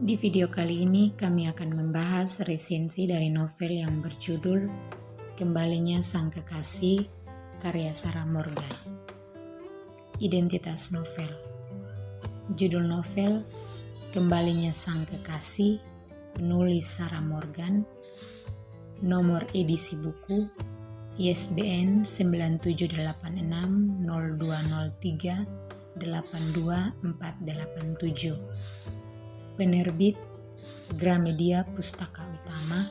Di video kali ini kami akan membahas resensi dari novel yang berjudul Kembalinya Sang Kekasih karya Sarah Morgan. Identitas novel. Judul novel Kembalinya Sang Kekasih, penulis Sarah Morgan. Nomor edisi buku ISBN 97860203-82487. Penerbit Gramedia Pustaka Utama.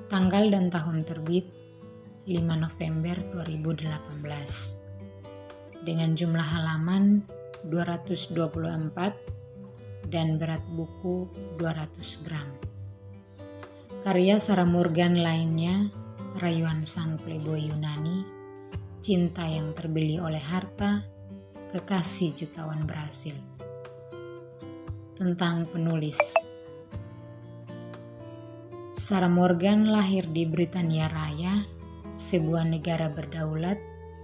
Tanggal dan tahun terbit 5 November 2018. Dengan jumlah halaman 224 dan berat buku 200 gram. Karya Sarah Morgan lainnya Rayuan Sang Playboy Yunani, Cinta yang Terbeli oleh Harta, Kekasih Jutawan Berhasil. Tentang penulis. Sarah Morgan lahir di Britania Raya, sebuah negara berdaulat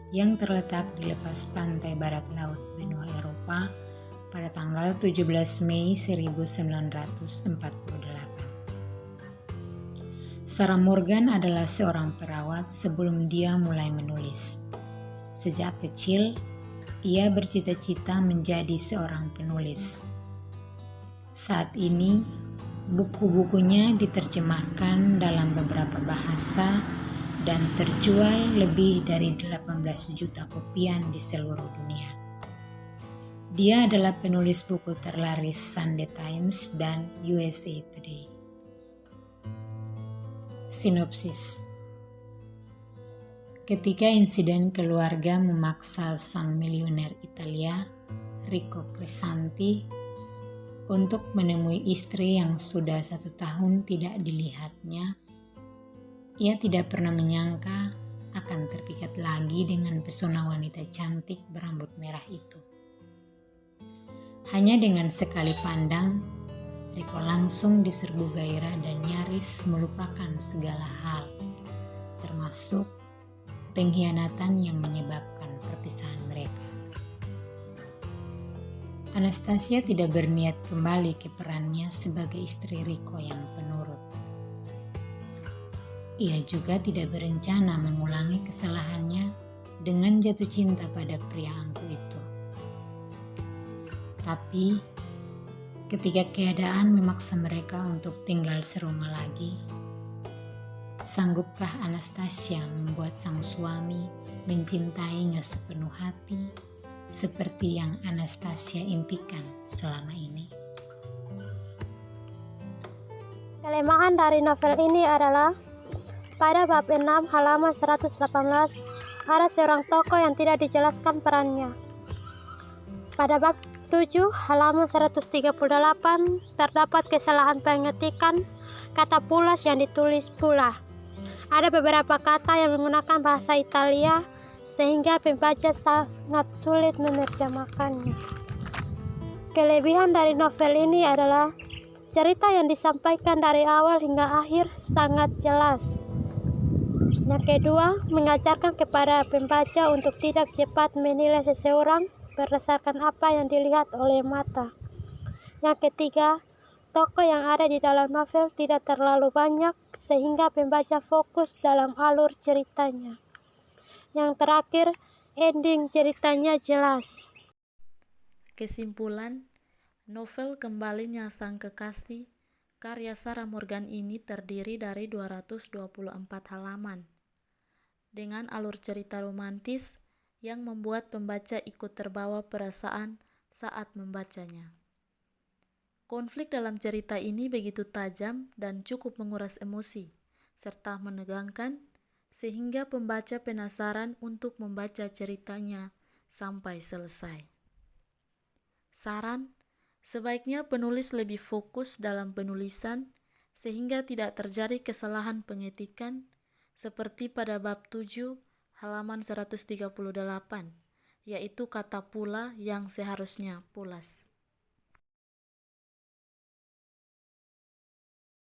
yang terletak di lepas pantai barat laut benua Eropa pada tanggal 17 Mei 1948. Sarah Morgan adalah seorang perawat sebelum dia mulai menulis. Sejak kecil, ia bercita-cita menjadi seorang penulis. Saat ini, buku-bukunya diterjemahkan dalam beberapa bahasa dan terjual lebih dari 18 juta kopian di seluruh dunia. Dia adalah penulis buku terlaris Sunday Times dan USA Today. Sinopsis. Ketika insiden keluarga memaksa sang miliuner Italia, Rico Crisanti, untuk menemui istri yang sudah 1 tahun tidak dilihatnya, ia tidak pernah menyangka akan terpikat lagi dengan pesona wanita cantik berambut merah itu. Hanya dengan sekali pandang, Rico langsung diserbu gairah dan nyaris melupakan segala hal, termasuk pengkhianatan yang menyebabkan perpisahan mereka. Anastasia tidak berniat kembali ke perannya sebagai istri Rico yang penurut. Ia juga tidak berencana mengulangi kesalahannya dengan jatuh cinta pada pria angkuh itu. Tapi, ketika keadaan memaksa mereka untuk tinggal serumah lagi, sanggupkah Anastasia membuat sang suami mencintainya sepenuh hati seperti yang Anastasia impikan selama ini? Kelemahan dari novel ini adalah pada bab 6 halaman 118 ada seorang tokoh yang tidak dijelaskan perannya. Pada bab 7 halaman 138 terdapat kesalahan pengetikan kata pulas yang ditulis pula. Ada beberapa kata yang menggunakan bahasa Italia sehingga pembaca sangat sulit menerjemahkannya. Kelebihan dari novel ini adalah cerita yang disampaikan dari awal hingga akhir sangat jelas. Yang kedua, mengajarkan kepada pembaca untuk tidak cepat menilai seseorang berdasarkan apa yang dilihat oleh mata. Yang ketiga, tokoh yang ada di dalam novel tidak terlalu banyak sehingga pembaca fokus dalam alur ceritanya. Yang terakhir, ending ceritanya jelas. Kesimpulan, novel Kembalinya Sang Kekasih karya Sarah Morgan ini terdiri dari 224 halaman dengan alur cerita romantis yang membuat pembaca ikut terbawa perasaan saat membacanya. Konflik dalam cerita ini begitu tajam dan cukup menguras emosi serta menegangkan sehingga pembaca penasaran untuk membaca ceritanya sampai selesai. Saran, sebaiknya penulis lebih fokus dalam penulisan sehingga tidak terjadi kesalahan pengetikan seperti pada bab 7 halaman 138, yaitu kata pula yang seharusnya pulas.